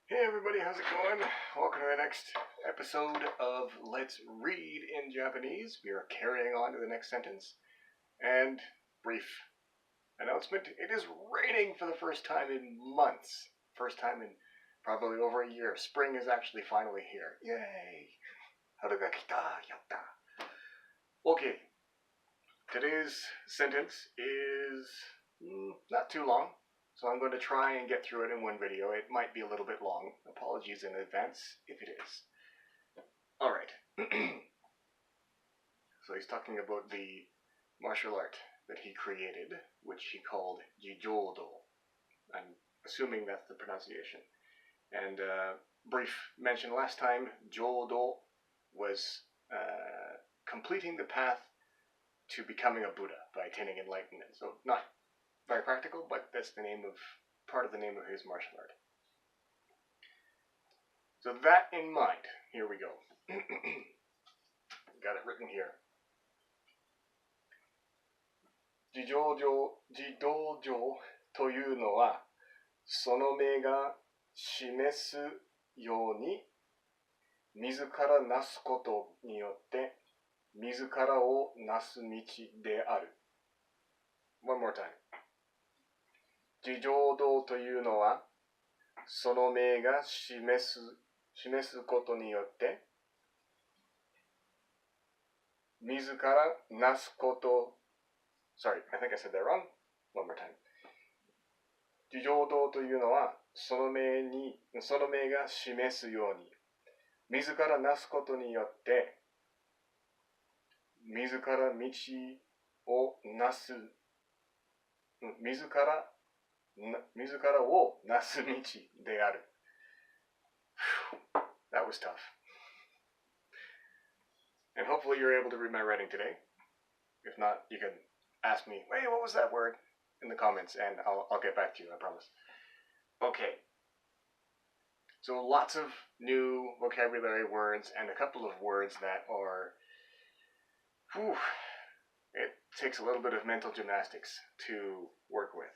Hey everybody, how's it going? Welcome to the next episode of Let's Read in Japanese. We are carrying on to the next sentence. And brief announcement, it is raining for the first time in months. First time in probably over a year. Spring is actually finally here. Yay! Haru ga kita, yatta. Okay, today's sentence is not too long. So I'm going to try and get through it in one video. It might be a little bit long. Apologies in advance if it is. Alright. So he's talking about the martial art that he created, which he called Jijodo. I'm assuming that's the pronunciation. And brief mention last time, Jodo was completing the path to becoming a Buddha by attaining enlightenment. So not very practical, but that's the name of part of the name of his martial art. So that in mind, here we go. Got it written here. Jidojo というのは、その目が示すように、自らなすことによって、自らをなす道である。One more time. 自浄土というのは、その目が示すことによって、自らなすこと、Sorry, I think I said that wrong. One more time. 自浄土というのは、その目が示すように、自らなすことによって、自ら道をなす、自らをなす道である。That was tough. And hopefully you're able to read my writing today. If not, you can ask me, hey, what was that word? In the comments, and I'll get back to you, I promise. Okay. So lots of new vocabulary words and a couple of words that are... it takes a little bit of mental gymnastics to work with.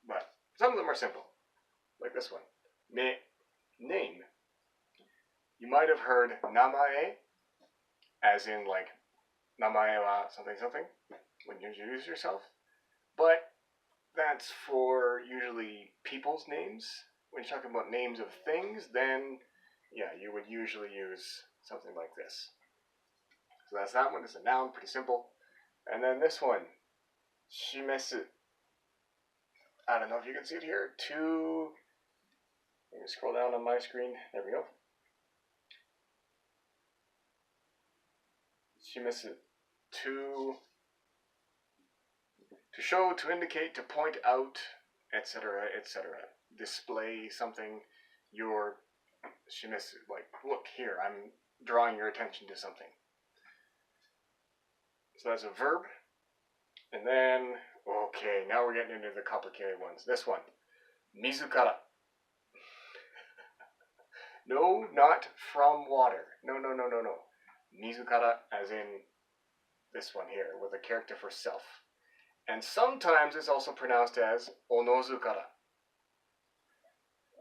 But some of them are simple, like this one. Name. You might have heard namae, as in like namae wa something something, when you introduce yourself. But that's for usually people's names. When you're talking about names of things, then yeah, you would usually use something like this. So that's that one. It's a noun, pretty simple. And then this one, shimesu. I don't know if you can see it here. Let me scroll down on my screen. There we go. Shimesu. To show, to indicate, to point out, etc., etc. Display something. Your shimesu. Like, look here, I'm drawing your attention to something. So that's a verb. And then, okay, now we're getting into the complicated ones. This one, mizukara. No, not from water. No. Mizukara, as in this one here, with a character for self. And sometimes it's also pronounced as onozukara.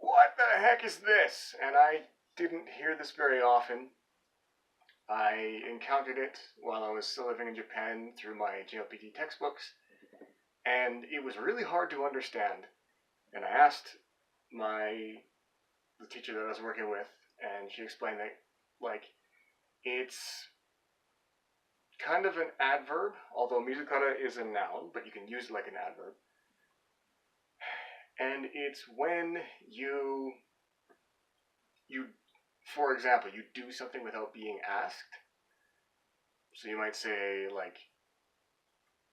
What the heck is this? And I didn't hear this very often. I encountered it while I was still living in Japan through my JLPT textbooks, and it was really hard to understand. And I asked the teacher that I was working with, and she explained that, like, it's kind of an adverb, although mizukara is a noun, but you can use it like an adverb. And it's when you for example, you do something without being asked. So you might say, like,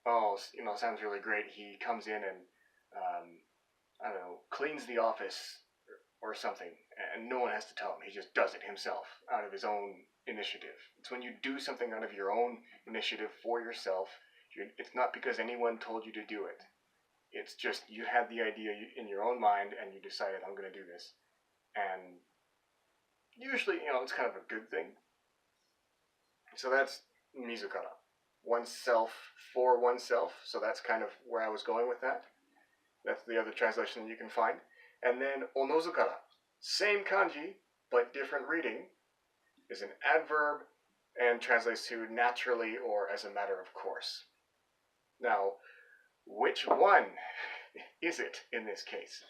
oh, sounds really great. He comes in and, I don't know, cleans the office or something, and no one has to tell him. He just does it himself out of his own initiative. It's when you do something out of your own initiative for yourself. It's not because anyone told you to do it. It's just you had the idea in your own mind and you decided, I'm going to do this. And usually, it's kind of a good thing. So that's mizukara. Oneself for oneself. So that's kind of where I was going with that. That's the other translation that you can find. And then onozukara. same kanji, but different reading, is an adverb and translates to naturally or as a matter of course. Now, which one is it in this case?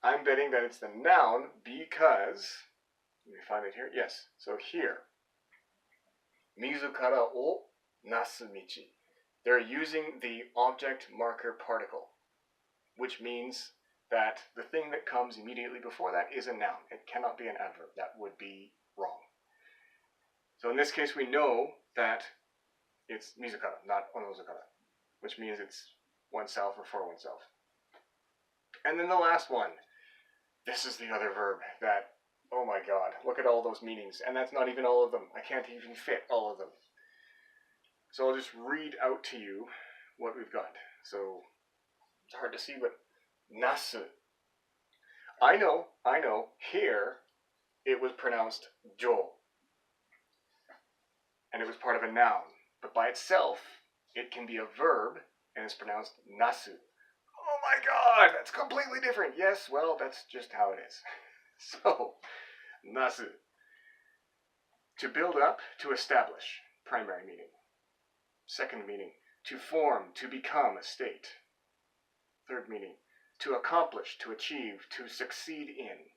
I'm betting that it's the noun because, let me find it here. Yes, so here, mizukara o nasu michi. They're using the object marker particle, which means that the thing that comes immediately before that is a noun. It cannot be an adverb. That would be wrong. So in this case, we know that it's mizukara, not onozukara, which means it's oneself or for oneself. And then the last one. This is the other verb that, oh my god, look at all those meanings. And that's not even all of them. I can't even fit all of them. So I'll just read out to you what we've got. So it's hard to see, but nasu. I know, here it was pronounced jo. And it was part of a noun. But by itself, it can be a verb and it's pronounced nasu. Oh my god, that's completely different. Yes, well, that's just how it is. So, nasu. To build up, to establish, primary meaning. Second meaning, to form, to become a state. Third meaning, to accomplish, to achieve, to succeed in.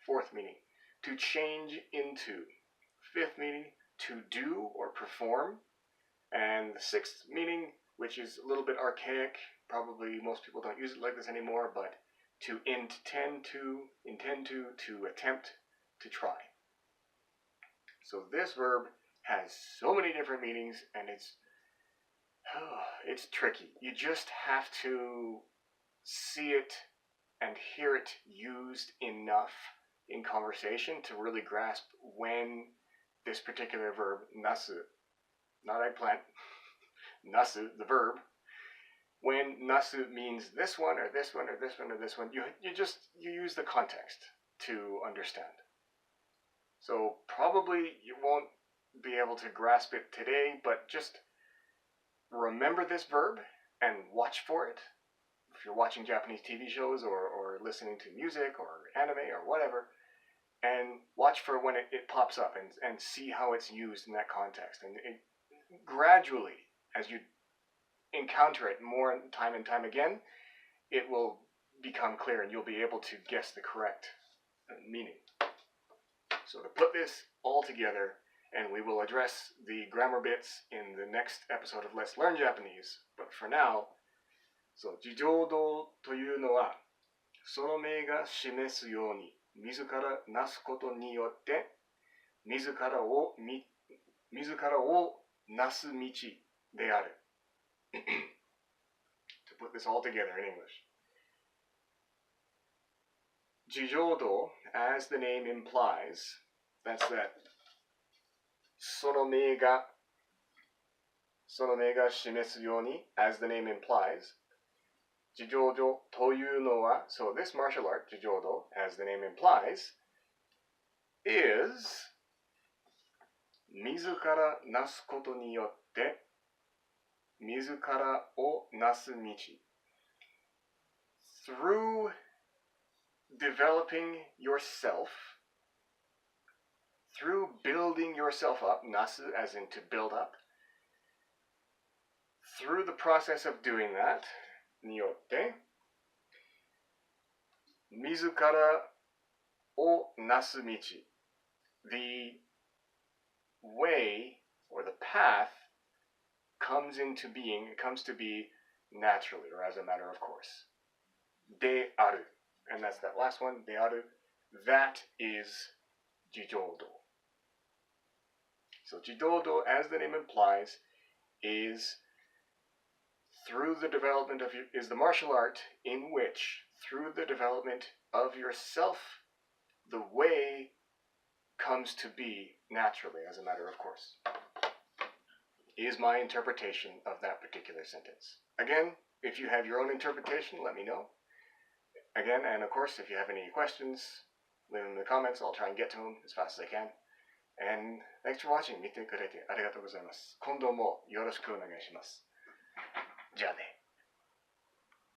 Fourth meaning, to change into. Fifth meaning, to do or perform. And the sixth meaning, which is a little bit archaic, probably most people don't use it like this anymore, but to intend to attempt, to try. So this verb has so many different meanings, and it's tricky. You just have to see it and hear it used enough in conversation to really grasp when this particular verb, nasu, not eggplant, nasu, the verb, when nasu means this one or this one or this one or this one, you use the context to understand. So probably you won't be able to grasp it today, but just remember this verb and watch for it. If you're watching Japanese TV shows or listening to music or anime or whatever, and watch for when it pops up and see how it's used in that context. And gradually, as you encounter it more time and time again, it will become clear and you'll be able to guess the correct meaning. So to put this all together, and we will address the grammar bits in the next episode of Let's Learn Japanese, but for now, so 自情動というのは、その名が示すように、自らなすことによって、自らをなす道である。To put this all together in English. 自情動, as the name implies, that's that その名が示すように, as the name implies, 自情動というのは, so this martial art, 自情動, as the name implies, is 自らなすことによって、自らをなす道. Through developing yourself, through building yourself up, nasu as in to build up, through the process of doing that, によって、自らをなす道, the way or the path comes into being, it comes to be naturally or as a matter of course. である. And that's that last one, である. That is 自情動. So 自情動, as the name implies, is through the development of is the martial art in which, through the development of yourself, the way comes to be naturally as a matter of course. Is my interpretation of that particular sentence. Again, if you have your own interpretation, let me know. Again, and of course, if you have any questions, leave them in the comments. I'll try and get to them as fast as I can. And thanks for watching. 見てくれてありがとうございます。今度もよろしくお願いします。じゃあね。